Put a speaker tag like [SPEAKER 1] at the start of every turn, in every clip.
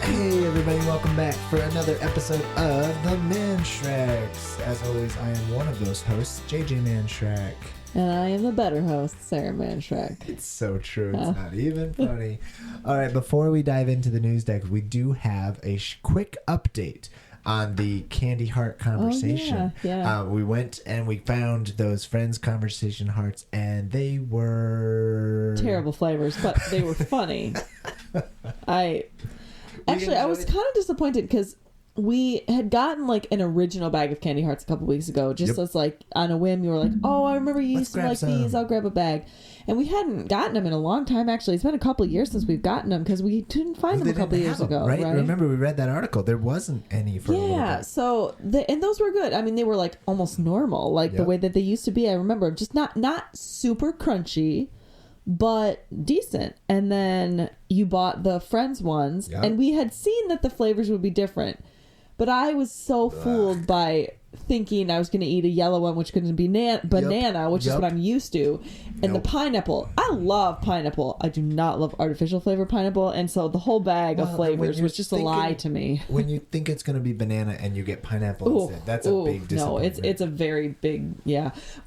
[SPEAKER 1] Hey everybody, welcome back for another episode of The Man Shreks. As always, I am one of those hosts, JJ Man Shrek.
[SPEAKER 2] And I am the better host, Sara and JJ.
[SPEAKER 1] It's so true, it's not even funny. Alright, before we dive into the Newsdesk, we do have a quick update on the Candy Heart conversation.
[SPEAKER 2] Oh, yeah.
[SPEAKER 1] We went and we found those Friends conversation hearts, and they were...
[SPEAKER 2] terrible flavors, but they were funny. I was kind of disappointed because we had gotten like an original bag of candy hearts a couple weeks ago, just as like on a whim. You were like, "Oh, I remember you used to like these. I'll grab a bag." And we hadn't gotten them in a long time. Actually, it's been a couple of years since we've gotten them because we didn't find them a couple of years ago. Right?
[SPEAKER 1] Remember, we read that article. There wasn't any for a little bit.
[SPEAKER 2] So and those were good. I mean, they were like almost normal, like the way that they used to be. I remember just not super crunchy, but decent. And then you bought the Friends ones, and we had seen that the flavors would be different, but I was so fooled by thinking I was going to eat a yellow one, which couldn't be banana, which is what I'm used to, and the pineapple. I love pineapple. I do not love artificial flavored pineapple, and so the whole bag of flavors was just a lie to me.
[SPEAKER 1] When you think it's going to be banana and you get pineapple instead, that's a big disappointment.
[SPEAKER 2] No, it's a very big,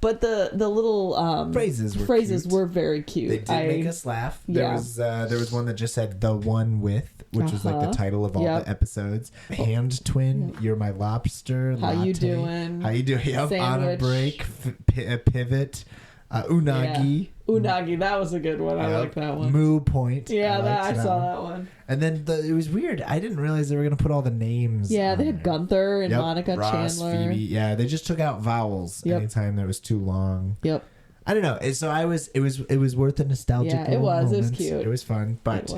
[SPEAKER 2] but the little phrases were very cute.
[SPEAKER 1] They did make us laugh. There was one that just said "the one with," which was like the title of all the episodes. Hand twin, you're my lobster.
[SPEAKER 2] How
[SPEAKER 1] latte.
[SPEAKER 2] you doing?
[SPEAKER 1] How you doing? Yep. On a break, pivot, unagi.
[SPEAKER 2] Yeah. Unagi, that was a good one. I like that one.
[SPEAKER 1] Moo point.
[SPEAKER 2] Yeah, I saw that one.
[SPEAKER 1] And then it was weird. I didn't realize they were going to put all the names.
[SPEAKER 2] Yeah, they had Gunther and Monica
[SPEAKER 1] Ross,
[SPEAKER 2] Chandler.
[SPEAKER 1] Phoebe. Yeah, they just took out vowels anytime that was too long.
[SPEAKER 2] Yep.
[SPEAKER 1] I don't know. So it was worth the nostalgic.
[SPEAKER 2] Yeah, it was.
[SPEAKER 1] Moments.
[SPEAKER 2] It was cute.
[SPEAKER 1] It was fun, but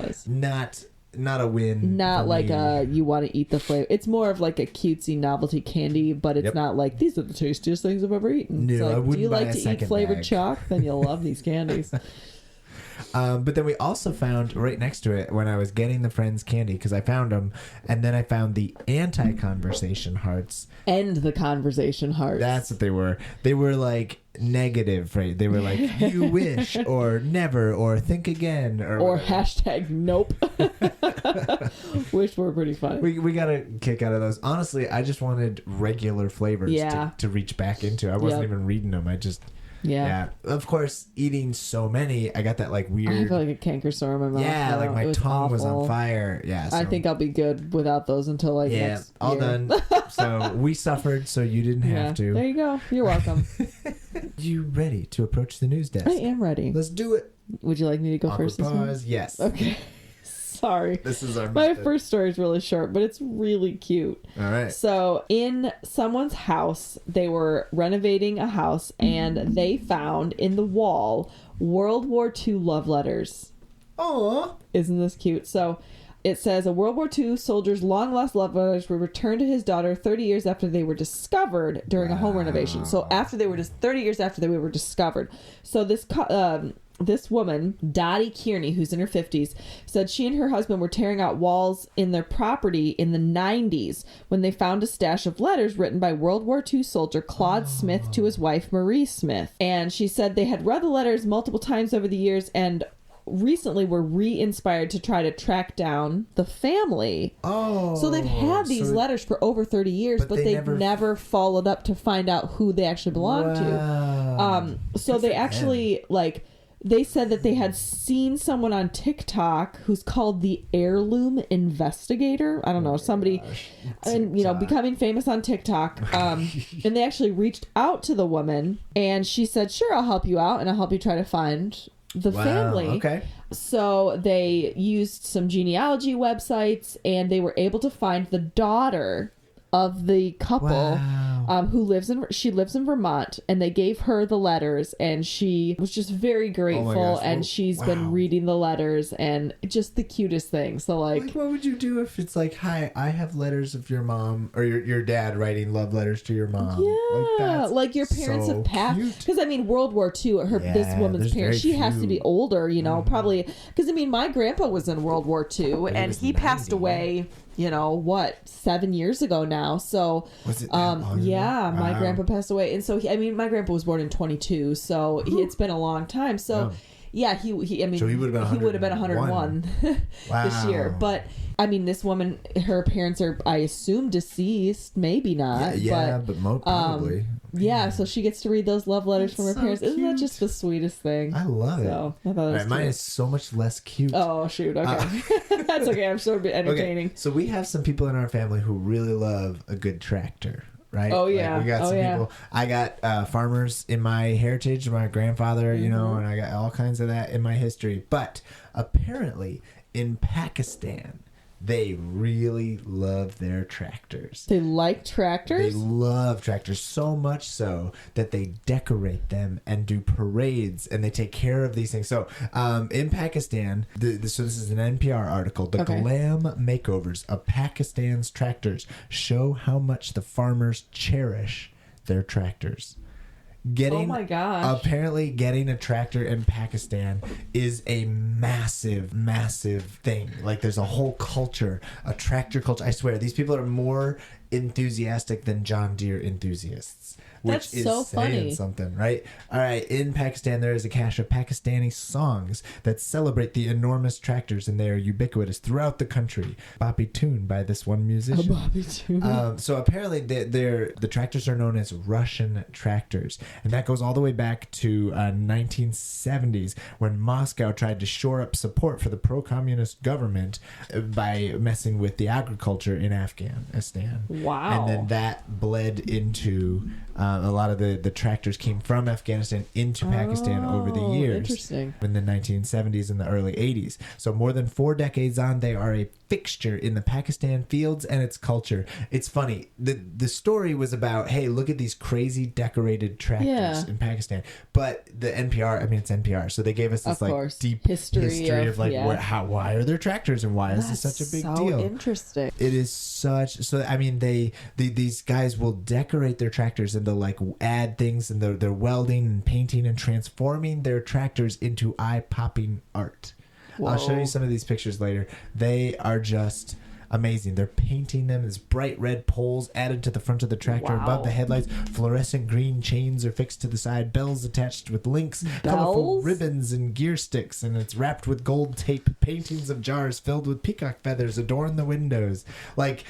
[SPEAKER 1] not a win.
[SPEAKER 2] Not like you want to eat the flavor. It's more of like a cutesy novelty candy, but it's not like these are the tastiest things I've ever eaten.
[SPEAKER 1] No,
[SPEAKER 2] like,
[SPEAKER 1] I wouldn't
[SPEAKER 2] do you
[SPEAKER 1] buy
[SPEAKER 2] like
[SPEAKER 1] a
[SPEAKER 2] to
[SPEAKER 1] second
[SPEAKER 2] eat flavored
[SPEAKER 1] bag.
[SPEAKER 2] chalk? Then you'll love these candies.
[SPEAKER 1] But then we also found right next to it when I was getting the Friends candy, because I found them, and then I found the anti-conversation hearts.
[SPEAKER 2] End the conversation hearts.
[SPEAKER 1] That's what they were. They were like negative, right? They were like, you wish, or never, or think again,
[SPEAKER 2] or hashtag nope. Which were pretty funny.
[SPEAKER 1] We got a kick out of those. Honestly, I just wanted regular flavors to reach back into. I wasn't even reading them. I just... Yeah. Of course, eating so many, I got that like weird...
[SPEAKER 2] I feel like a canker sore in my mouth.
[SPEAKER 1] Yeah, like my tongue was on fire. Yeah, so...
[SPEAKER 2] I think I'll be good without those until like next
[SPEAKER 1] all
[SPEAKER 2] year.
[SPEAKER 1] Done. So we suffered, so you didn't have to.
[SPEAKER 2] There you go. You're welcome.
[SPEAKER 1] You ready to approach the news desk?
[SPEAKER 2] I am ready.
[SPEAKER 1] Let's do it.
[SPEAKER 2] Would you like me to go first this time?
[SPEAKER 1] Yes.
[SPEAKER 2] Okay. Sorry.
[SPEAKER 1] This is our
[SPEAKER 2] My first story is really short, but it's really cute.
[SPEAKER 1] All right.
[SPEAKER 2] So in someone's house, they were renovating a house, and they found in the wall World War II love letters.
[SPEAKER 1] Aww.
[SPEAKER 2] Isn't this cute? So it says a World War II soldier's long lost love letters were returned to his daughter 30 years after they were discovered during a home renovation. So after they were just 30 years after they were discovered. So this woman, Dottie Kearney, who's in her 50s, said she and her husband were tearing out walls in their property in the 90s when they found a stash of letters written by World War II soldier Claude Smith to his wife, Marie Smith. And she said they had read the letters multiple times over the years and recently were re-inspired to try to track down the family. So they've had these letters for over 30 years, but they've never followed up to find out who they actually belong to. So they actually they said that they had seen someone on TikTok who's called the Heirloom Investigator. I don't know, somebody, and becoming famous on TikTok. And they actually reached out to the woman, and she said, "Sure, I'll help you out, and I'll help you try to find the family."
[SPEAKER 1] Okay.
[SPEAKER 2] So they used some genealogy websites, and they were able to find the daughter of the couple who lives in Vermont, and they gave her the letters, and she was just very grateful, and she's been reading the letters, and just the cutest thing. So like
[SPEAKER 1] what would you do if it's like, hi, I have letters of your mom or your dad writing love letters to your mom?
[SPEAKER 2] Like your parents have passed, because I mean World War II, this woman's parents, she has to be older, probably, because I mean my grandpa was in World War II, and he passed away 7 years ago now. So
[SPEAKER 1] was it
[SPEAKER 2] my grandpa passed away, and so my grandpa was born in 22, so it's been a long time. So Yeah, he I mean,
[SPEAKER 1] so he would have been
[SPEAKER 2] 101
[SPEAKER 1] wow.
[SPEAKER 2] this year. But I mean, this woman, her parents are, I assume, deceased. Maybe not.
[SPEAKER 1] But probably.
[SPEAKER 2] Yeah, so she gets to read those love letters from her parents.
[SPEAKER 1] Cute.
[SPEAKER 2] Isn't that just the sweetest thing?
[SPEAKER 1] I love it.
[SPEAKER 2] So I thought it was
[SPEAKER 1] mine is so much less cute.
[SPEAKER 2] Oh shoot! Okay, that's okay. I'm sure it'll be entertaining.
[SPEAKER 1] Okay, so we have some people in our family who really love a good tractor. Right?
[SPEAKER 2] Oh yeah.
[SPEAKER 1] Like we got some people. I got farmers in my heritage, my grandfather, you know, and I got all kinds of that in my history. But apparently in Pakistan, they really love their tractors.
[SPEAKER 2] They like tractors?
[SPEAKER 1] They love tractors so much so that they decorate them and do parades and they take care of these things. So in Pakistan, so this is an NPR article, the glam makeovers of Pakistan's tractors show how much the farmers cherish their tractors.
[SPEAKER 2] Oh my gosh.
[SPEAKER 1] Apparently getting a tractor in Pakistan is a massive thing. Like there's a whole culture, a tractor culture. I swear these people are more enthusiastic than John Deere enthusiasts, which is so saying something, right? All right, in Pakistan there is a cache of Pakistani songs that celebrate the enormous tractors, and they are ubiquitous throughout the country. Boppy Tune by this one musician.
[SPEAKER 2] Boppy Tune.
[SPEAKER 1] So apparently the tractors are known as Russian tractors, and that goes all the way back to 1970s when Moscow tried to shore up support for the pro-communist government by messing with the agriculture in Afghanistan.
[SPEAKER 2] Wow.
[SPEAKER 1] And then that bled into a lot of the tractors came from Afghanistan into Pakistan over the years.
[SPEAKER 2] Interesting.
[SPEAKER 1] In the 1970s and the early 80s. So more than 4 decades on, they are a fixture in the Pakistan fields and its culture. It's funny. The story was about, hey, look at these crazy decorated tractors in Pakistan. But the NPR, I mean, it's NPR, so they gave us this like deep history of like why are there tractors and why is this such a big deal?
[SPEAKER 2] Interesting.
[SPEAKER 1] It is such. So I mean, these guys will decorate their tractors and they'll like add things and they're welding and painting and transforming their tractors into eye-popping art. Whoa. I'll show you some of these pictures later. They are just amazing. They're painting them as bright red poles added to the front of the tractor. Wow. Above the headlights, fluorescent green chains are fixed to the side, bells attached with links, colorful ribbons and gear sticks, and it's wrapped with gold tape. Paintings of jars filled with peacock feathers adorn the windows. Like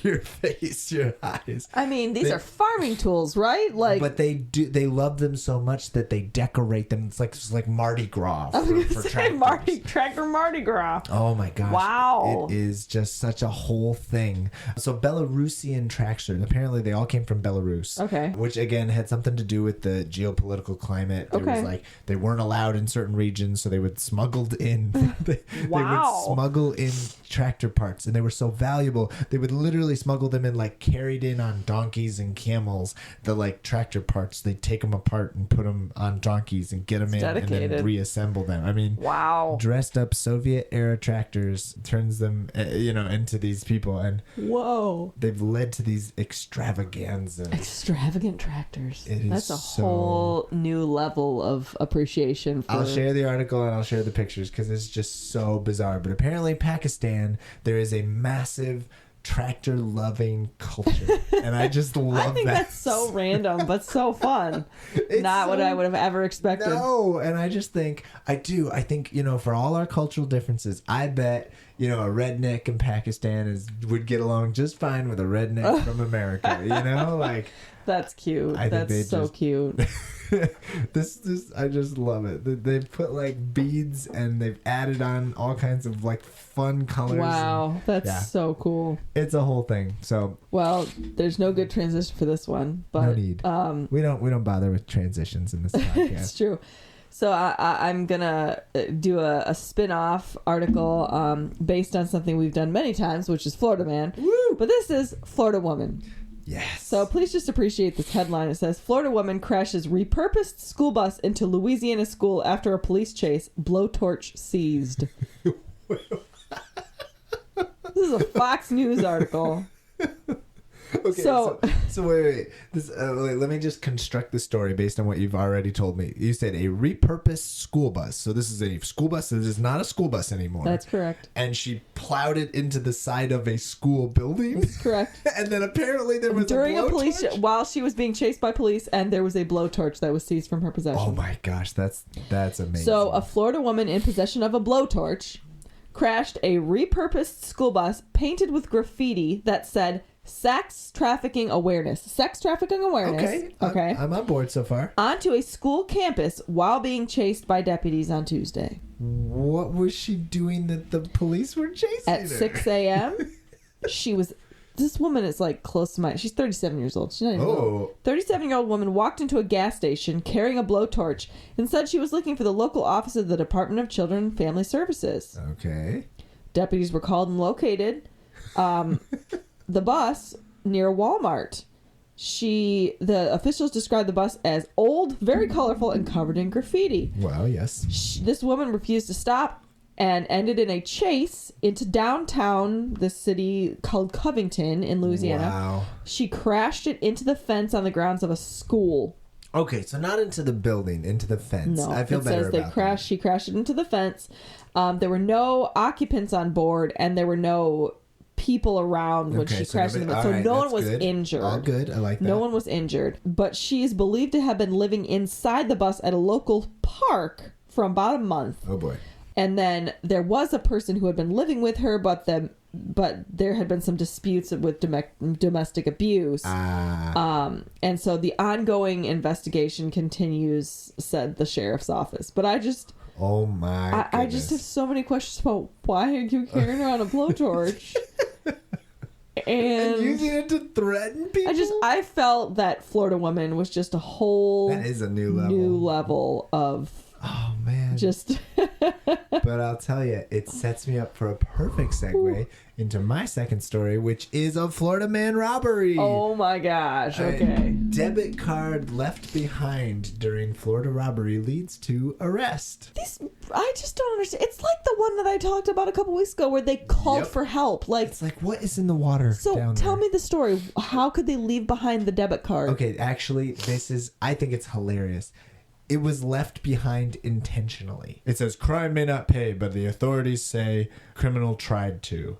[SPEAKER 1] your face, your eyes.
[SPEAKER 2] I mean, these are farming tools, right? Like,
[SPEAKER 1] but they love them so much that they decorate them. It's like Mardi Gras for tractors.
[SPEAKER 2] Tractor Mardi Gras.
[SPEAKER 1] Oh my gosh.
[SPEAKER 2] Wow.
[SPEAKER 1] It is just such a whole thing. So Belarusian tractors, apparently they all came from Belarus. Okay. Which again had something to do with the geopolitical climate. There was like they weren't allowed in certain regions, so they would smuggled in they would smuggle in tractor parts, and they were so valuable they would literally smuggle them in, like carried in on donkeys and camels. The like tractor parts, they'd take them apart and put them on donkeys and get them in and then reassemble them. I mean, dressed up Soviet era tractors turns them into these people, and they've led to these extravagant tractors. That's a whole
[SPEAKER 2] new level of appreciation for...
[SPEAKER 1] I'll share the article and I'll share the pictures because it's just so bizarre. But apparently Pakistan, there is a massive tractor loving culture, and I just love that. I think
[SPEAKER 2] that's so random but so fun. Not what I would have ever expected.
[SPEAKER 1] No, and I just think I think for all our cultural differences, I bet a redneck in Pakistan would get along just fine with a redneck from America. Like
[SPEAKER 2] that's cute. That's so cute.
[SPEAKER 1] This I just love it. They've put like beads and they've added on all kinds of like fun colors.
[SPEAKER 2] Wow, that's so cool.
[SPEAKER 1] It's a whole thing. So
[SPEAKER 2] there's no good transition for this one, but
[SPEAKER 1] no need. We don't bother with transitions in this podcast.
[SPEAKER 2] It's true. So I'm gonna do a spin-off article based on something we've done many times, which is Florida Man. Woo! But this is Florida Woman.
[SPEAKER 1] Yes.
[SPEAKER 2] So please just appreciate this headline. It says, Florida woman crashes repurposed school bus into Louisiana school after a police chase. Blowtorch seized. This is a Fox News article.
[SPEAKER 1] Okay, so wait. Let me just construct the story based on what you've already told me. You said a repurposed school bus. So this is a school bus that is not a school bus anymore.
[SPEAKER 2] That's correct.
[SPEAKER 1] And she plowed it into the side of a school building.
[SPEAKER 2] That's correct.
[SPEAKER 1] And then apparently there was
[SPEAKER 2] during
[SPEAKER 1] a blowtorch?
[SPEAKER 2] while she was being chased by police, and there was a blowtorch that was seized from her possession.
[SPEAKER 1] Oh my gosh, that's amazing.
[SPEAKER 2] So a Florida woman in possession of a blowtorch crashed a repurposed school bus painted with graffiti that said sex trafficking awareness. Okay.
[SPEAKER 1] I'm on board so far.
[SPEAKER 2] Onto a school campus while being chased by deputies on Tuesday.
[SPEAKER 1] What was she doing that the police were chasing
[SPEAKER 2] At
[SPEAKER 1] her?
[SPEAKER 2] 6 a.m., this woman is like close to she's 37 years old. She's not even old. 37-year-old woman walked into a gas station carrying a blowtorch and said she was looking for the local office of the Department of Children and Family Services.
[SPEAKER 1] Okay.
[SPEAKER 2] Deputies were called and located the bus near Walmart. The officials described the bus as old, very colorful, and covered in graffiti.
[SPEAKER 1] Wow, yes.
[SPEAKER 2] This woman refused to stop and ended in a chase into downtown, the city called Covington in Louisiana.
[SPEAKER 1] Wow.
[SPEAKER 2] She crashed it into the fence on the grounds of a school.
[SPEAKER 1] Okay, so not into the building, into the fence.
[SPEAKER 2] No,
[SPEAKER 1] I feel better about that.
[SPEAKER 2] She crashed it into the fence. There were no occupants on board, and there were no people around when she crashed into the fence. So no one was injured.
[SPEAKER 1] All good. I like that.
[SPEAKER 2] No one was injured. But she is believed to have been living inside the bus at a local park for about a month.
[SPEAKER 1] Oh, boy.
[SPEAKER 2] And then there was a person who had been living with her, but there had been some disputes with domestic abuse. And so the ongoing investigation continues, said the sheriff's office. But I just have so many questions about why are you carrying her on a blowtorch? And
[SPEAKER 1] using it to threaten people?
[SPEAKER 2] I felt that Florida woman was just a whole...
[SPEAKER 1] That is a new
[SPEAKER 2] level of...
[SPEAKER 1] Oh, man.
[SPEAKER 2] Just...
[SPEAKER 1] But I'll tell you, it sets me up for a perfect segue into my second story, which is a Florida man robbery.
[SPEAKER 2] Oh, my gosh. Okay.
[SPEAKER 1] A debit card left behind during Florida robbery leads to arrest.
[SPEAKER 2] I just don't understand. It's like the one that I talked about a couple weeks ago where they called for help.
[SPEAKER 1] It's like, what is in the water?
[SPEAKER 2] So tell me the story. How could they leave behind the debit card?
[SPEAKER 1] Okay, actually, I think it's hilarious. It was left behind intentionally. It says crime may not pay, but the authorities say criminal tried to.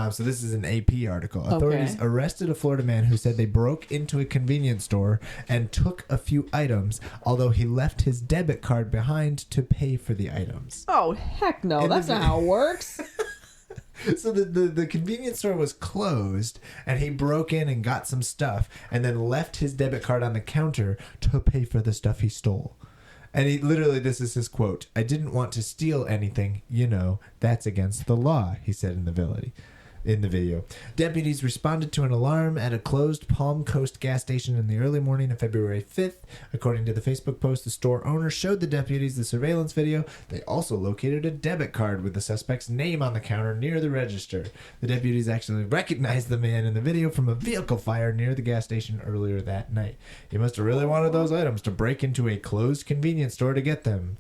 [SPEAKER 1] So this is an AP article. Authorities arrested a Florida man who said they broke into a convenience store and took a few items, although he left his debit card behind to pay for the items.
[SPEAKER 2] Oh, heck no. That's not how it works.
[SPEAKER 1] So the convenience store was closed, and he broke in and got some stuff, and then left his debit card on the counter to pay for the stuff he stole. And he literally, this is his quote, "I didn't want to steal anything, that's against the law," he said in the video. Deputies responded to an alarm at a closed Palm Coast gas station in the early morning of February 5th. According to the Facebook post, the store owner showed the deputies the surveillance video. They also located a debit card with the suspect's name on the counter near the register. The deputies actually recognized the man in the video from a vehicle fire near the gas station earlier that night. He must have really wanted those items to break into a closed convenience store to get them.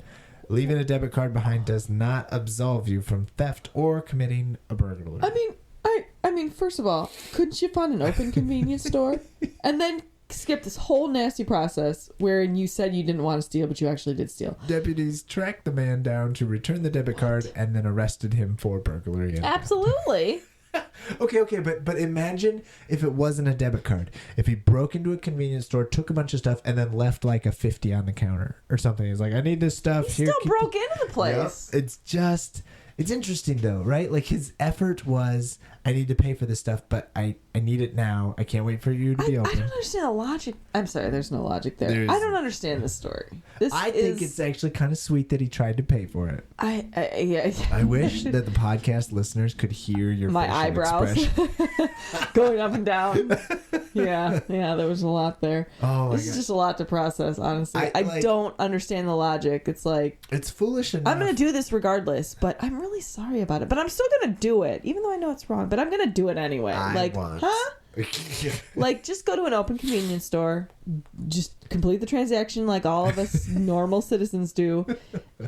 [SPEAKER 1] Leaving a debit card behind does not absolve you from theft or committing a burglary.
[SPEAKER 2] I mean, first of all, couldn't you find an open convenience store and then skip this whole nasty process wherein you said you didn't want to steal, but you actually did steal?
[SPEAKER 1] Deputies tracked the man down to return the debit card and then arrested him for burglary.
[SPEAKER 2] Absolutely.
[SPEAKER 1] Okay, but imagine if it wasn't a debit card. If he broke into a convenience store, took a bunch of stuff, and then left like a 50 on the counter or something. He's like, I need this stuff.
[SPEAKER 2] He still broke into the place.
[SPEAKER 1] Yep. It's interesting though, right? Like his effort was, I need to pay for this stuff, but I need it now. I can't wait for you to be open.
[SPEAKER 2] I don't understand the logic. I'm sorry, there's no logic there. I don't understand this story.
[SPEAKER 1] I think it's actually kind of sweet that he tried to pay for it. I wish that the podcast listeners could hear your
[SPEAKER 2] my eyebrows going up and down. Yeah, there was a lot there.
[SPEAKER 1] Oh,
[SPEAKER 2] this is just a lot to process, honestly. I don't understand the logic. It's like,
[SPEAKER 1] it's foolish enough.
[SPEAKER 2] I'm going to do this regardless, but I'm really sorry about it. But I'm still going to do it, even though I know it's wrong. But I'm going to do it anyway. Like, just go to an open convenience store, just complete the transaction like all of us normal citizens do,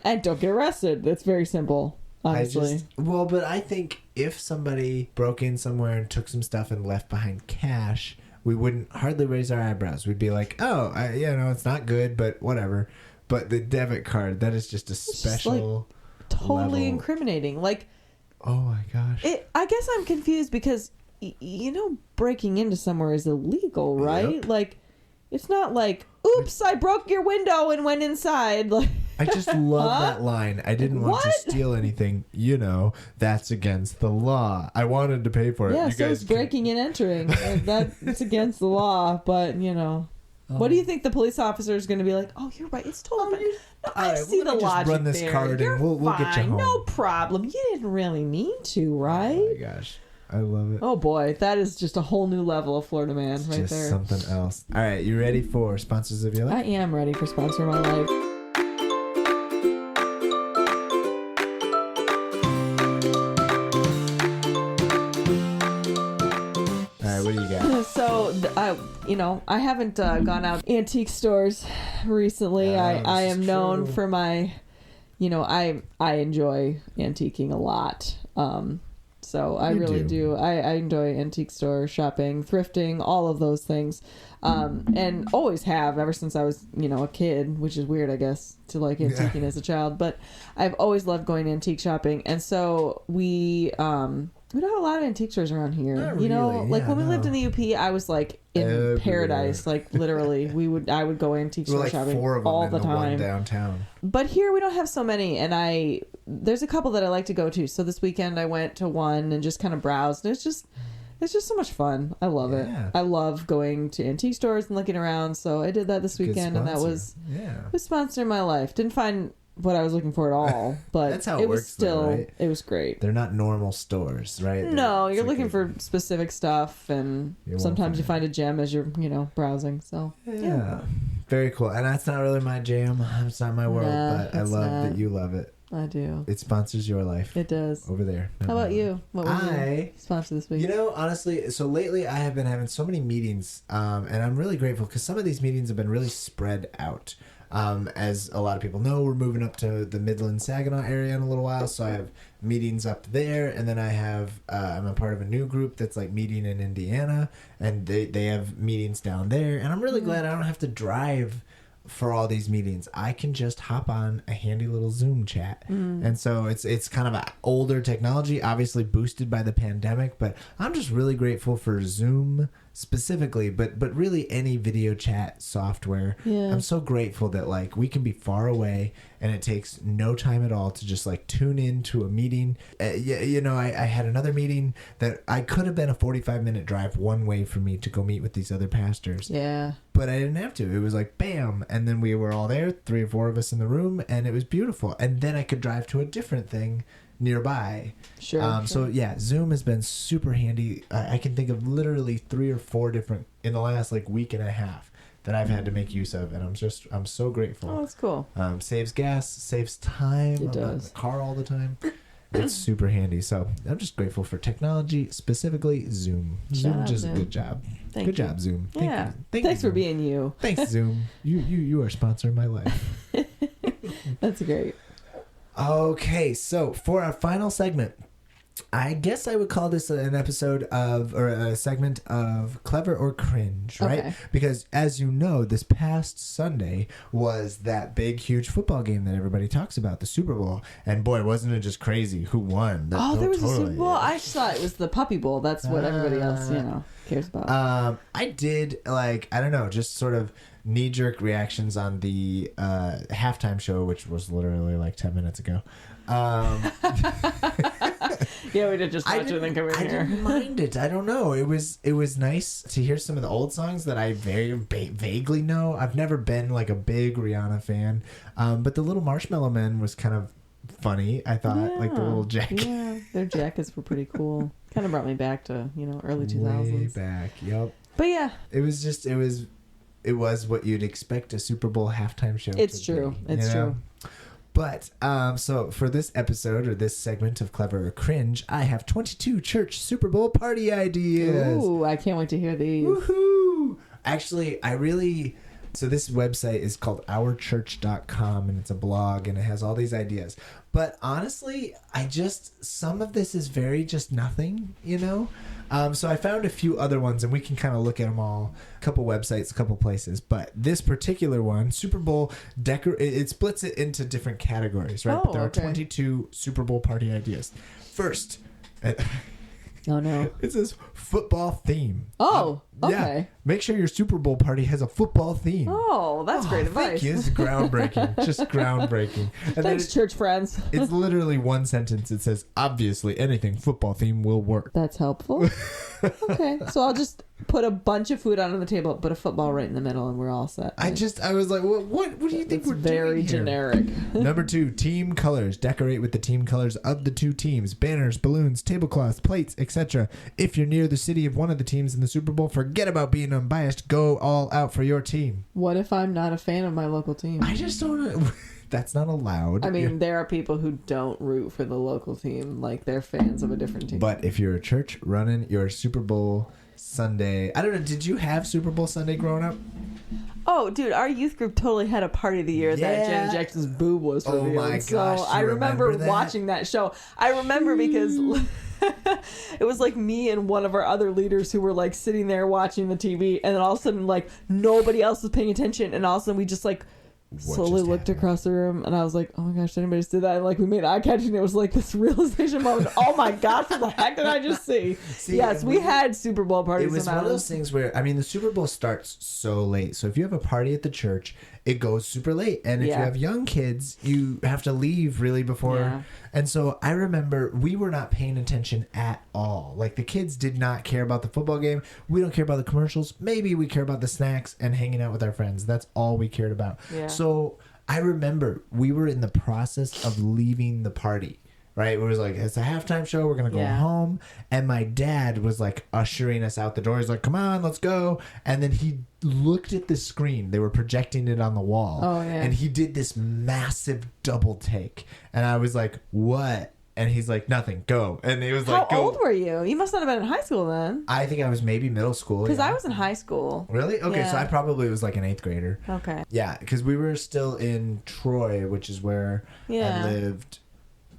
[SPEAKER 2] and don't get arrested. That's very simple, honestly.
[SPEAKER 1] But I think if somebody broke in somewhere and took some stuff and left behind cash, we wouldn't hardly raise our eyebrows. We'd be like, oh, it's not good, but whatever. But the debit card, that is just a special
[SPEAKER 2] totally
[SPEAKER 1] level.
[SPEAKER 2] Incriminating. Like,
[SPEAKER 1] oh my gosh.
[SPEAKER 2] I guess I'm confused because, breaking into somewhere is illegal, right?
[SPEAKER 1] Yep.
[SPEAKER 2] Like, it's not like, oops, I broke your window and went inside. Like,
[SPEAKER 1] I just love that line. I didn't want to steal anything. That's against the law. I wanted to pay for it.
[SPEAKER 2] Yeah, so it's breaking and entering. That's against the law, but, What do you think the police officer is going to be like? Oh, you're right. It's totally fine. No, I see the logic there. Run this card and we'll get you home. No problem. You didn't really mean to, right?
[SPEAKER 1] Oh my gosh. I love it.
[SPEAKER 2] Oh boy, that is just a whole new level of Florida man right
[SPEAKER 1] just
[SPEAKER 2] there.
[SPEAKER 1] Something else. All right, you ready for sponsors of your life?
[SPEAKER 2] I am ready for sponsor of my life.
[SPEAKER 1] All right, what do you got?
[SPEAKER 2] So, I haven't gone out antique stores recently. I am known for my, I enjoy antiquing a lot. So I really do. I enjoy antique store shopping, thrifting, all of those things. And always have ever since I was, a kid, which is weird, I guess, to like antiquing as a child. But I've always loved going antique shopping. And so we don't have a lot of antique stores around here. When we lived in the UP, I was like in paradise, like literally. I would go antique store shopping 4 of them all the time.
[SPEAKER 1] One downtown.
[SPEAKER 2] But here we don't have so many, and there's a couple that I like to go to. So this weekend I went to one and just kind of browsed. And it's just so much fun. I love it. I love going to antique stores and looking around. So I did that this weekend, and that was sponsoring my life. Didn't find what I was looking for at all, but
[SPEAKER 1] that's how it works, right?
[SPEAKER 2] It was great.
[SPEAKER 1] They're not normal stores, right?
[SPEAKER 2] No, you're looking for specific stuff, and sometimes you find a gem as you're browsing. So yeah,
[SPEAKER 1] very cool. And that's not really my jam. It's not my world, but I love that you love it.
[SPEAKER 2] I do.
[SPEAKER 1] It sponsors your life.
[SPEAKER 2] It does.
[SPEAKER 1] Over there.
[SPEAKER 2] How about you? What was your sponsor this week?
[SPEAKER 1] Honestly, so lately I have been having so many meetings, and I'm really grateful because some of these meetings have been really spread out. As a lot of people know, we're moving up to the Midland Saginaw area in a little while, so I have meetings up there, and then I have I'm a part of a new group that's like meeting in Indiana, and they have meetings down there, and I'm really glad I don't have to drive for all these meetings. I can just hop on a handy little Zoom chat. And so it's kind of an older technology, obviously boosted by the pandemic, but I'm just really grateful for Zoom specifically, but really any video chat software. I'm so grateful that like we can be far away and it takes no time at all to just like tune into a meeting. I had another meeting that I could have been a 45-minute drive one way for me to go meet with these other pastors. But I didn't have to. It was like bam, and then we were all there, 3 or 4 of us in the room, and it was beautiful. And then I could drive to a different thing nearby. Sure. So yeah, Zoom has been super handy. I can think of literally 3 or 4 different in the last like week and a half that I've had to make use of, and I'm so grateful.
[SPEAKER 2] Oh, that's cool.
[SPEAKER 1] Saves gas, saves time.
[SPEAKER 2] It does.
[SPEAKER 1] I'm not in the car all the time. It's super handy. So I'm just grateful for technology, specifically Zoom. Zoom does a good job. Good job, Zoom.
[SPEAKER 2] Thanks for being you.
[SPEAKER 1] Thanks, Zoom. You are sponsoring my life.
[SPEAKER 2] That's great.
[SPEAKER 1] Okay, so for our final segment, I guess I would call this an episode of, or a segment of Clever or Cringe, right? Okay. Because as you know, this past Sunday was that big, huge football game that everybody talks about, the Super Bowl. And boy, wasn't it just crazy who won?
[SPEAKER 2] There was a Super Bowl? I just thought it was the Puppy Bowl. That's what everybody else, cares about.
[SPEAKER 1] I did, just sort of knee-jerk reactions on the halftime show, which was literally like 10 minutes ago.
[SPEAKER 2] Yeah, we did just watch it and then come in here.
[SPEAKER 1] I didn't mind it. I don't know. It was nice to hear some of the old songs that I very vaguely know. I've never been like a big Rihanna fan, but the Little Marshmallow Men was kind of funny. I thought, like the little jacket.
[SPEAKER 2] Yeah, their jackets were pretty cool. Kind of brought me back to early 2000s.
[SPEAKER 1] Way back. Yep.
[SPEAKER 2] But yeah,
[SPEAKER 1] it was what you'd expect a Super Bowl halftime show.
[SPEAKER 2] It's true. It's true.
[SPEAKER 1] But, so for this episode or this segment of Clever or Cringe, I have 22 church Super Bowl party ideas.
[SPEAKER 2] Ooh, I can't wait to hear these.
[SPEAKER 1] Woohoo! Actually, So this website is called ourchurch.com, and it's a blog, and it has all these ideas. But honestly, some of this is very just nothing, you know? So I found a few other ones, and we can kind of look at them all. A couple websites, a couple places. But this particular one, Super Bowl, it splits it into different categories, right? But there are 22 Super Bowl party ideas. First...
[SPEAKER 2] Oh, no.
[SPEAKER 1] It says football theme.
[SPEAKER 2] Oh, okay.
[SPEAKER 1] Yeah. Make sure your Super Bowl party has a football theme.
[SPEAKER 2] Oh, that's great advice.
[SPEAKER 1] Thank you. It's groundbreaking. Just groundbreaking. And
[SPEAKER 2] thanks, church friends.
[SPEAKER 1] It's literally one sentence. It says, obviously, anything football theme will work.
[SPEAKER 2] That's helpful. Okay. So I'll just put a bunch of food out on the table, put a football right in the middle, and we're all set.
[SPEAKER 1] I was like, what do you think we're doing here?
[SPEAKER 2] Very generic.
[SPEAKER 1] Number 2, team colors. Decorate with the team colors of the 2 teams. Banners, balloons, tablecloths, plates, etc. If you're near the city of one of the teams in the Super Bowl, forget about being unbiased. Go all out for your team.
[SPEAKER 2] What if I'm not a fan of my local team?
[SPEAKER 1] I just don't... That's not allowed.
[SPEAKER 2] I mean, there are people who don't root for the local team. Like, they're fans of a different team.
[SPEAKER 1] But if you're a church running your Super Bowl Sunday... I don't know, did you have Super Bowl Sunday growing up?
[SPEAKER 2] Oh, dude, our youth group totally had a party the year that Janet Jackson's boob was revealed.
[SPEAKER 1] Oh, my gosh.
[SPEAKER 2] So I remember watching that show. I remember because... it was like me and one of our other leaders who were like sitting there watching the TV, and then all of a sudden like nobody else was paying attention, and all of a sudden we just like slowly looked across the room, and I was like, oh my gosh, did anybody just do that? And like we made eye contact, and it was like this realization moment. Oh my gosh, what the heck did I just see? Yes, we had Super Bowl parties.
[SPEAKER 1] It was one of those things where, I mean, the Super Bowl starts so late, so if you have a party at the church, it goes super late, and if you have young kids, you have to leave really before. And so I remember we were not paying attention at all. Like, the kids did not care about the football game. We don't care about the commercials. Maybe we care about the snacks and hanging out with our friends. That's all we cared about. So I remember we were in the process of leaving the party. Right? It was like, it's a halftime show. We're going to go home. And my dad was like ushering us out the door. He's like, come on, let's go. And then he looked at the screen. They were projecting it on the wall. Oh, yeah. And he did this massive double take. And I was like, what? And he's like, nothing, go. And he was like, go.
[SPEAKER 2] How old were you? You must not have been in high school then.
[SPEAKER 1] I think I was maybe middle school.
[SPEAKER 2] Because I was in high school.
[SPEAKER 1] Really? Okay, so I probably was like an 8th grader.
[SPEAKER 2] Okay.
[SPEAKER 1] Yeah, because we were still in Troy, which is where I lived.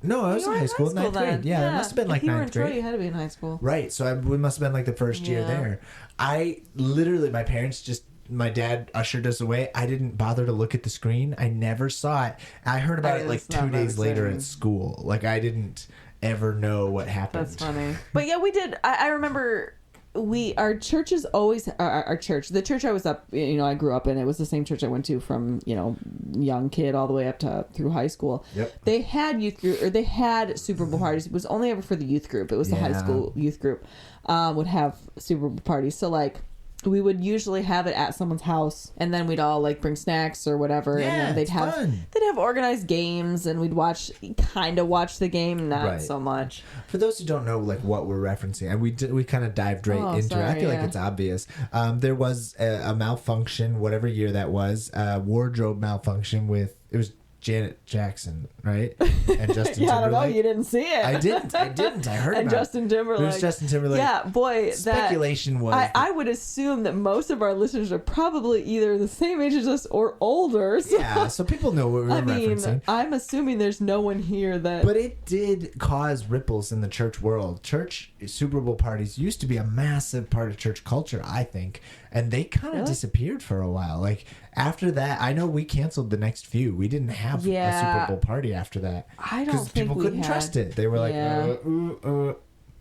[SPEAKER 1] No, I was in high school, 9th grade. Yeah, it must have been like 9th grade. If you were in Troy,
[SPEAKER 2] you had to be in high school.
[SPEAKER 1] Right, so we must have been like the first year there. I literally, my parents my dad ushered us away. I didn't bother to look at the screen. I never saw it. I heard about it like 2 days later at school. Like, I didn't ever know what happened.
[SPEAKER 2] That's funny. But yeah, we did. I remember... our churches always our church, the church I was I grew up in, it was the same church I went to from young kid all the way up to through high school. They had youth group, or they had Super Bowl parties. It was only ever for the youth group. It was the high school youth group would have Super Bowl parties. So like we would usually have it at someone's house, and then we'd all like bring snacks or whatever, and then they'd have organized games, and we'd watch the game, not so much.
[SPEAKER 1] For those who don't know like what we're referencing, and we kind of dived right into it. I feel like it's obvious. There was a malfunction, whatever year that was, wardrobe malfunction with, it was Janet Jackson, right? And Justin Timberlake.
[SPEAKER 2] I don't know. You didn't see it.
[SPEAKER 1] I didn't. I heard about it.
[SPEAKER 2] Justin Timberlake.
[SPEAKER 1] It was Justin Timberlake.
[SPEAKER 2] Yeah, boy.
[SPEAKER 1] Speculation was...
[SPEAKER 2] I would assume that most of our listeners are probably either the same age as us or older. So,
[SPEAKER 1] so people know what we're referencing.
[SPEAKER 2] I'm assuming there's no one here that...
[SPEAKER 1] But it did cause ripples in the church world. Church Super Bowl parties used to be a massive part of church culture, I think. And they kind of disappeared for a while. Like, after that, I know we canceled the next few. We didn't have a Super Bowl party after that.
[SPEAKER 2] I don't think
[SPEAKER 1] people couldn't trust it. They were like,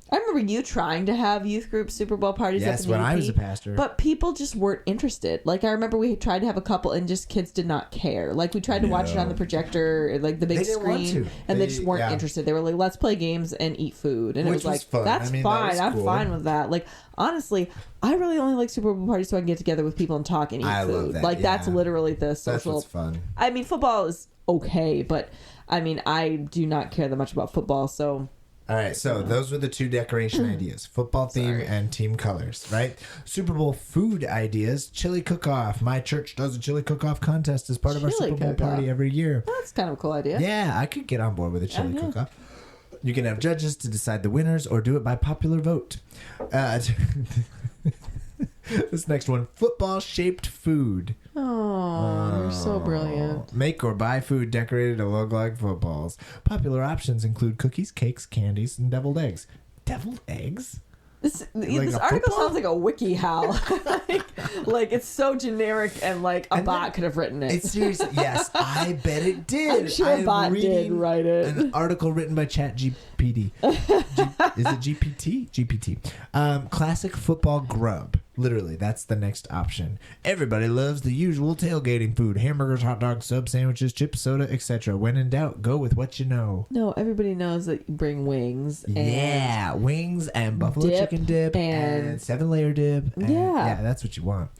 [SPEAKER 2] I remember you trying to have youth group Super Bowl parties at the
[SPEAKER 1] when I was a pastor.
[SPEAKER 2] But people just weren't interested. Like, I remember we tried to have a couple, and just kids did not care. Like, we tried to watch it on the projector, like the big screen, and they just weren't interested. They were like, let's play games and eat food. And
[SPEAKER 1] Which
[SPEAKER 2] it was like,
[SPEAKER 1] fun.
[SPEAKER 2] that's fine. I'm fine with that. Like, honestly, I really only like Super Bowl parties so I can get together with people and talk and eat food.
[SPEAKER 1] Love that.
[SPEAKER 2] Like, that's literally the social.
[SPEAKER 1] That's what's fun.
[SPEAKER 2] I mean, football is okay, but I mean, I do not care that much about football, so...
[SPEAKER 1] All right, so those were the 2 decoration ideas. Football theme and team colors, right? Super Bowl food ideas. Chili cook-off. My church does a chili cook-off contest as part of our Super Bowl party every year.
[SPEAKER 2] That's kind of a cool idea.
[SPEAKER 1] Yeah, I could get on board with a chili cook-off. You can have judges to decide the winners or do it by popular vote. This next one, football-shaped food.
[SPEAKER 2] Oh, you're so brilliant.
[SPEAKER 1] Make or buy food decorated to look like footballs. Popular options include cookies, cakes, candies, and deviled eggs. Deviled eggs?
[SPEAKER 2] This article sounds like a WikiHow. like it's so generic and like a bot could have written it.
[SPEAKER 1] It's seriously, yes, I bet it did.
[SPEAKER 2] I'm sure a bot did write it.
[SPEAKER 1] An article written by ChatGPT. Is it GPT? GPT. Classic football grub. Literally, that's the next option. Everybody loves the usual tailgating food. Hamburgers, hot dogs, sub sandwiches, chips, soda, etc. When in doubt, go with what you know.
[SPEAKER 2] No, everybody knows that you bring wings. And
[SPEAKER 1] wings and buffalo chicken dip and 7-layer dip. Yeah, that's what you want.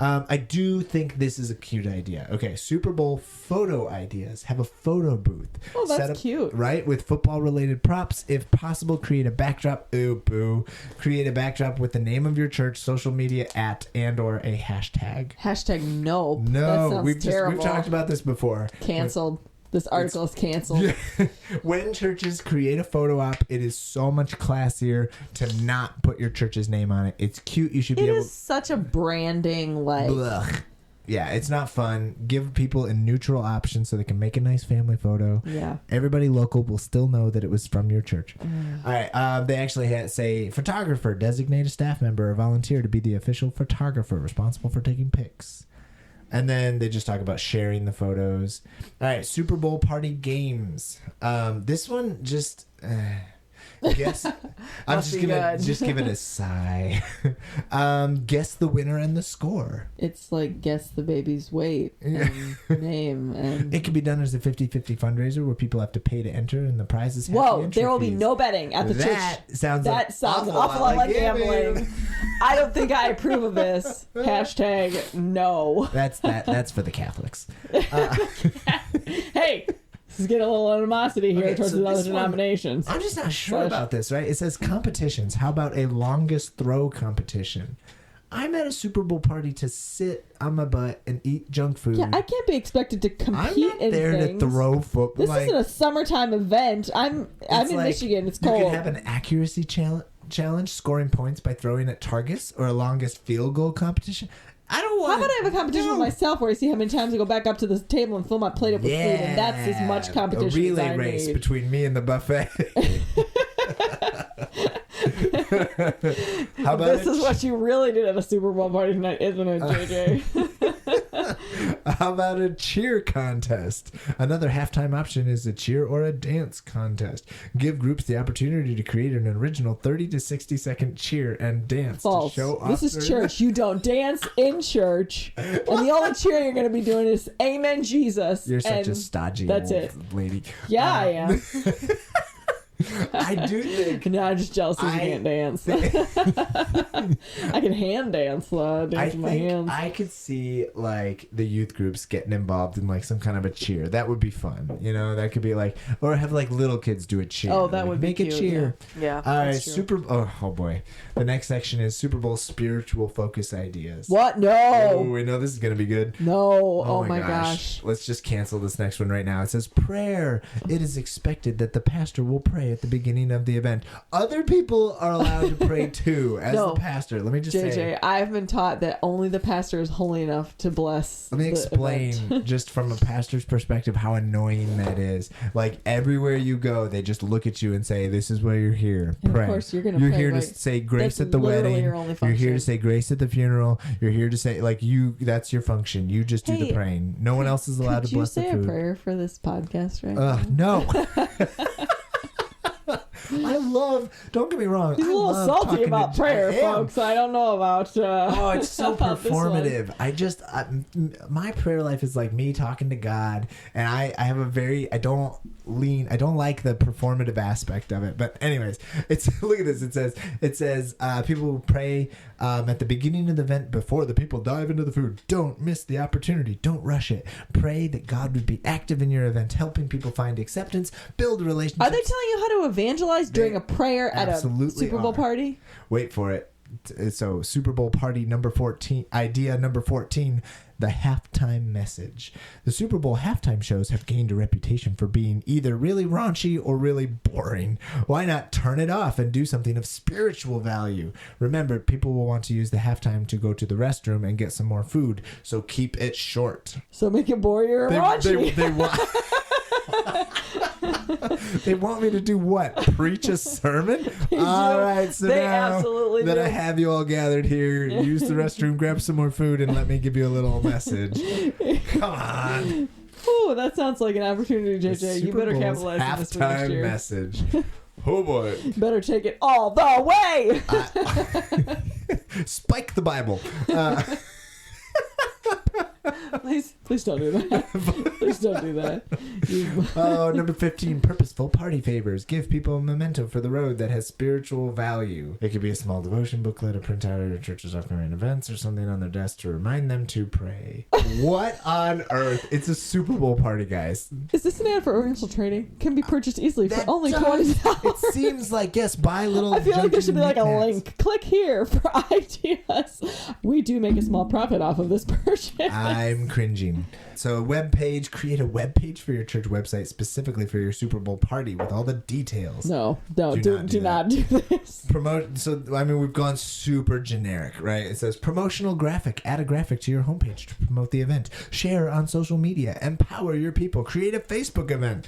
[SPEAKER 1] I do think this is a cute idea. Okay, Super Bowl photo ideas. Have a photo booth.
[SPEAKER 2] Oh, that's cute.
[SPEAKER 1] Right? With football-related props. If possible, create a backdrop. Ooh, boo. Create a backdrop with the name of your church, social media and or a hashtag.
[SPEAKER 2] Hashtag nope.
[SPEAKER 1] No,
[SPEAKER 2] that sounds terrible.
[SPEAKER 1] We've talked about this before.
[SPEAKER 2] Canceled. This article is canceled.
[SPEAKER 1] When churches create a photo op, it is so much classier to not put your church's name on it. It's cute. You should be able.
[SPEAKER 2] It is such a branding like.
[SPEAKER 1] Blech. Yeah, it's not fun. Give people a neutral option so they can make a nice family photo.
[SPEAKER 2] Yeah.
[SPEAKER 1] Everybody local will still know that it was from your church. All right. They actually say photographer, designate a staff member or volunteer to be the official photographer responsible for taking pics. And then they just talk about sharing the photos. All right, Super Bowl party games. This one just... guess. I'm just gonna just give it a sigh. Guess the winner and the score.
[SPEAKER 2] It's like guess the baby's weight and name. And
[SPEAKER 1] it can be done as a 50-50 fundraiser where people have to pay to enter and the prize is half the entry
[SPEAKER 2] there will
[SPEAKER 1] fees.
[SPEAKER 2] Be no betting at the church.
[SPEAKER 1] That sounds
[SPEAKER 2] an awful lot like gambling. I don't think I approve of this. Hashtag no.
[SPEAKER 1] That's for the Catholics.
[SPEAKER 2] Hey. This is getting a little animosity here towards the other denominations.
[SPEAKER 1] I'm just not sure about this, right? It says competitions. How about a longest throw competition? I'm at a Super Bowl party to sit on my butt and eat junk food.
[SPEAKER 2] Yeah, I can't be expected to compete in
[SPEAKER 1] there
[SPEAKER 2] things.
[SPEAKER 1] To throw football.
[SPEAKER 2] This isn't a summertime event. I'm in Michigan. It's cold.
[SPEAKER 1] You could have an accuracy challenge, scoring points by throwing at targets, or a longest field goal competition. I don't want.
[SPEAKER 2] How about I have a competition with myself where I see how many times I go back up to the table and fill my plate up with food, and that's as much competition.
[SPEAKER 1] A relay
[SPEAKER 2] as I
[SPEAKER 1] race
[SPEAKER 2] need.
[SPEAKER 1] between me and the buffet. How about
[SPEAKER 2] this is what you really did at a Super Bowl party tonight, isn't it, JJ?
[SPEAKER 1] How about a cheer contest? Another halftime option is a cheer or a dance contest. Give groups the opportunity to create an original 30 to 60 second cheer and dance.
[SPEAKER 2] False.
[SPEAKER 1] To show off
[SPEAKER 2] this is church. You don't dance in church. And the only cheer you're going to be doing is Amen Jesus.
[SPEAKER 1] You're such a stodgy old lady.
[SPEAKER 2] Yeah, I am.
[SPEAKER 1] I do think.
[SPEAKER 2] No, I'm just jealous because you can't dance. I can hand dance though. Dance with my hands.
[SPEAKER 1] I could see like the youth groups getting involved in like some kind of a cheer. That would be fun. You know, that could be like, or have like little kids do a cheer.
[SPEAKER 2] Oh, that would
[SPEAKER 1] make
[SPEAKER 2] be
[SPEAKER 1] a cheer.
[SPEAKER 2] Yeah.
[SPEAKER 1] All right, oh boy. The next section is Super Bowl spiritual focus ideas.
[SPEAKER 2] What? No.
[SPEAKER 1] Oh, we know this is gonna be good.
[SPEAKER 2] No. Oh my gosh.
[SPEAKER 1] Let's just cancel this next one right now. It says prayer. It is expected that the pastor will pray at the beginning of the event. Other people are allowed to pray too, as the pastor. Let me just say,
[SPEAKER 2] JJ, I've been taught that only the pastor is holy enough to bless.
[SPEAKER 1] Let me explain, just from a pastor's perspective, how annoying that is. Like everywhere you go, they just look at you and say, "This is where you're here. Pray."
[SPEAKER 2] Of course, you're
[SPEAKER 1] here to say grace at the wedding. You're here to say grace at the funeral. You're here to say that's your function. You just do the praying. No one else is allowed to bless the food.
[SPEAKER 2] Could you say a prayer for this podcast right now?
[SPEAKER 1] No. Don't get me wrong.
[SPEAKER 2] He's a little salty about prayer, folks. I don't know about.
[SPEAKER 1] It's so performative. My prayer life is like me talking to God, and I have I don't like the performative aspect of it. But anyways, look at this. It says people will pray at the beginning of the event before the people dive into the food. Don't miss the opportunity. Don't rush it. Pray that God would be active in your event, helping people find acceptance, build relationships.
[SPEAKER 2] Are they telling you how to evangelize during a prayer at a Super Bowl party?
[SPEAKER 1] Wait for it. So Super Bowl party number 14, idea number 14, the halftime message. The Super Bowl halftime shows have gained a reputation for being either really raunchy or really boring. Why not turn it off and do something of spiritual value? Remember, people will want to use the halftime to go to the restroom and get some more food, so keep it short.
[SPEAKER 2] So make it boring or raunchy.
[SPEAKER 1] They want... They want me to do what? Preach a sermon? All right, so
[SPEAKER 2] they
[SPEAKER 1] now
[SPEAKER 2] absolutely
[SPEAKER 1] that
[SPEAKER 2] do.
[SPEAKER 1] I have you all gathered here, use the restroom, grab some more food, and let me give you a little message. Come on.
[SPEAKER 2] Oh, that sounds like an opportunity, JJ. You better
[SPEAKER 1] Bowl's
[SPEAKER 2] capitalize on this for next
[SPEAKER 1] halftime
[SPEAKER 2] year.
[SPEAKER 1] message. Oh boy.
[SPEAKER 2] Better take it all the way.
[SPEAKER 1] Spike the Bible.
[SPEAKER 2] Please don't do that. Please don't do that.
[SPEAKER 1] Number 15, purposeful party favors. Give people a memento for the road that has spiritual value. It could be a small devotion booklet, a printout at a church's upcoming events, or something on their desk to remind them to pray. What on earth? It's a Super Bowl party, guys.
[SPEAKER 2] Is this an ad for Oriental Trading? Can be purchased easily for only $20.
[SPEAKER 1] It seems like, yes, buy little.
[SPEAKER 2] I feel like there should be like a
[SPEAKER 1] knickknacks.
[SPEAKER 2] link. Click here for ideas. We do make a small profit off of this purchase.
[SPEAKER 1] I'm cringing. So create a web page for your church website specifically for your Super Bowl party with all the details.
[SPEAKER 2] No, do not do this.
[SPEAKER 1] We've gone super generic, right? It says promotional graphic. Add a graphic to your homepage to promote the event. Share on social media. Empower your people. Create a Facebook event.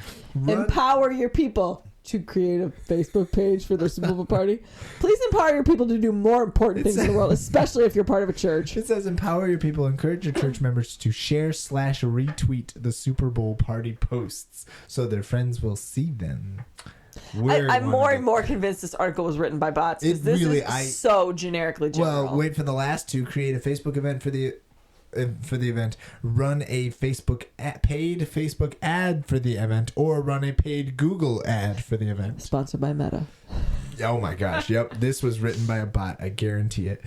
[SPEAKER 2] Empower your people to create a Facebook page for the Super Bowl party. Please empower your people to do more important things in the world, especially if you're part of a church.
[SPEAKER 1] It says empower your people. Encourage your church members to share/retweet the Super Bowl party posts so their friends will see them.
[SPEAKER 3] I'm more and more convinced this article was written by bots. This is so generically general.
[SPEAKER 1] Well, wait for the last two. Create a Facebook event for the event, run a paid Facebook ad for the event, or run a paid Google ad for the event.
[SPEAKER 2] Sponsored by Meta.
[SPEAKER 1] Oh my gosh, yep. This was written by a bot, I guarantee it.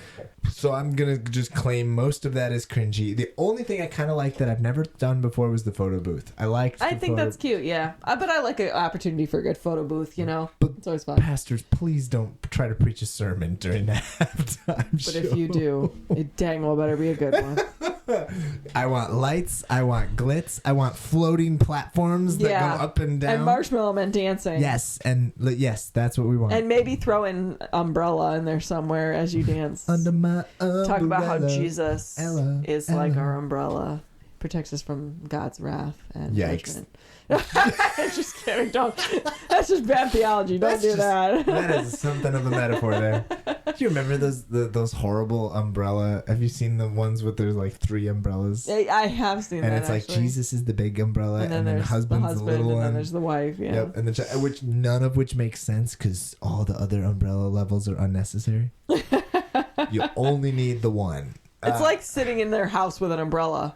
[SPEAKER 1] So I'm going to just claim most of that is cringy. The only thing I kind of like that I've never done before was the photo booth. I
[SPEAKER 3] think that's cute, yeah. But I like an opportunity for a good photo booth, you know.
[SPEAKER 1] But
[SPEAKER 2] it's always fun.
[SPEAKER 1] Pastors, please don't try to preach a sermon during that halftime show.
[SPEAKER 2] But if you do, it dang well better be a good one.
[SPEAKER 1] I want lights. I want glitz. I want floating platforms that go up and down.
[SPEAKER 2] And marshmallow men dancing.
[SPEAKER 1] Yes, that's what we want.
[SPEAKER 3] And maybe throw in umbrella in there somewhere as you dance.
[SPEAKER 1] Under my umbrella.
[SPEAKER 3] Talk about how Jesus is like our umbrella. Protects us from God's wrath and judgment. Just kidding. Don't. That's just bad theology. Don't do that.
[SPEAKER 1] That is something of a metaphor there. Do you remember those horrible umbrella? Have you seen the ones with there's like 3 umbrellas?
[SPEAKER 3] I have seen
[SPEAKER 1] and
[SPEAKER 3] that.
[SPEAKER 1] And it's like Jesus is the big umbrella, and then husband's the little
[SPEAKER 3] and
[SPEAKER 1] one.
[SPEAKER 3] then there's the wife. Yeah.
[SPEAKER 1] Yep. And none of which makes sense because all the other umbrella levels are unnecessary. You only need the one.
[SPEAKER 3] It's like sitting in their house with an umbrella.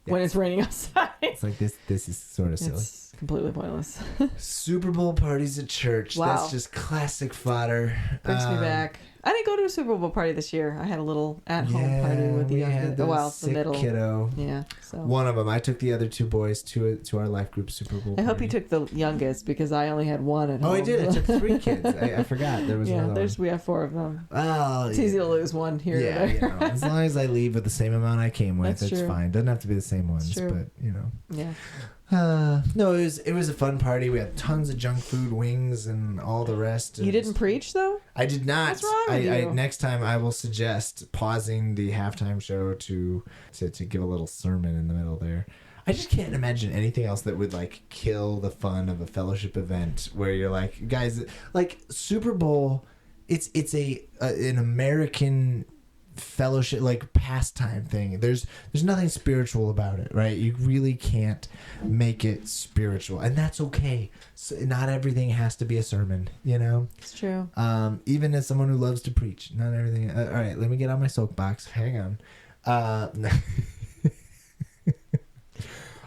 [SPEAKER 3] When it's raining outside.
[SPEAKER 1] It's like this is sort of silly.
[SPEAKER 3] It's completely pointless.
[SPEAKER 1] Super Bowl parties at church.
[SPEAKER 3] Wow.
[SPEAKER 1] That's just classic fodder.
[SPEAKER 3] Brings me back. I didn't go to a Super Bowl party this year. I had a little at-home party with the youngest.
[SPEAKER 1] The middle kiddo.
[SPEAKER 3] Yeah. So
[SPEAKER 1] one of them. I took the other 2 boys to our life group Super Bowl party.
[SPEAKER 3] I hope you took the youngest because I only had one at home.
[SPEAKER 1] Oh, I did. I took 3 kids. I forgot. There was another one.
[SPEAKER 3] We have 4 of them.
[SPEAKER 1] Oh,
[SPEAKER 3] it's easy to lose one here or there.
[SPEAKER 1] You know, as long as I leave with the same amount I came with, it's fine. Doesn't have to be the same ones, but you know.
[SPEAKER 3] Yeah.
[SPEAKER 1] No, it was a fun party. We had tons of junk food, wings, and all the rest.
[SPEAKER 3] You didn't preach though?
[SPEAKER 1] I did not.
[SPEAKER 3] What's wrong with you?
[SPEAKER 1] Next time I will suggest pausing the halftime show to give a little sermon in the middle there. I just can't imagine anything else that would like kill the fun of a fellowship event where you're like, guys, like Super Bowl. It's an American fellowship, like pastime thing. There's nothing spiritual about it, right? You really can't make it spiritual, and that's okay. So not everything has to be a sermon, you know.
[SPEAKER 3] It's true.
[SPEAKER 1] Even as someone who loves to preach, not everything. All right, let me get on my soapbox. Hang on.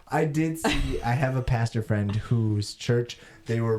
[SPEAKER 1] I did see. I have a pastor friend whose church they were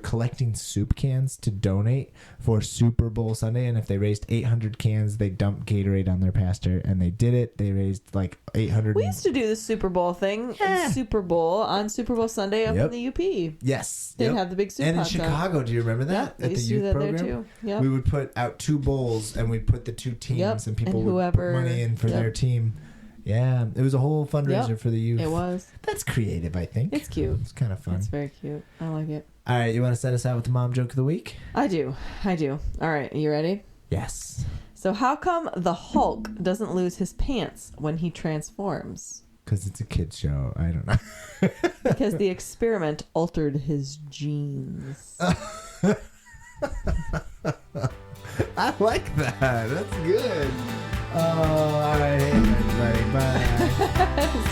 [SPEAKER 1] collecting soup cans to donate for Super Bowl Sunday, and if they raised 800 cans, they dumped Gatorade on their pastor, and they did it. They raised like 800.
[SPEAKER 3] We used to do the Super Bowl thing. Yeah. Super Bowl on Super Bowl Sunday up in the UP.
[SPEAKER 1] Yes,
[SPEAKER 3] they'd have the big soup.
[SPEAKER 1] And in Chicago, do you remember that at the youth program? There too. Yep. We would put out 2 bowls, and we'd put the 2 teams, and people would put money in for their team. Yeah, it was a whole fundraiser for the youth.
[SPEAKER 2] It was.
[SPEAKER 1] That's creative, I think.
[SPEAKER 2] It's cute.
[SPEAKER 1] It's kind of fun.
[SPEAKER 2] It's very cute. I like it.
[SPEAKER 1] All right, you want to set us out with the mom joke of the week?
[SPEAKER 2] I do. All right, you ready?
[SPEAKER 1] Yes.
[SPEAKER 2] So how come the Hulk doesn't lose his pants when he transforms?
[SPEAKER 1] Because it's a kid's show. I don't know.
[SPEAKER 2] Because the experiment altered his genes.
[SPEAKER 1] I like that. That's good. Oh, all right. Hey, everybody. Bye.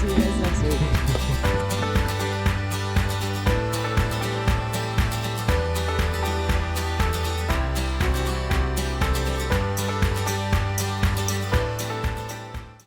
[SPEAKER 2] See you guys next week.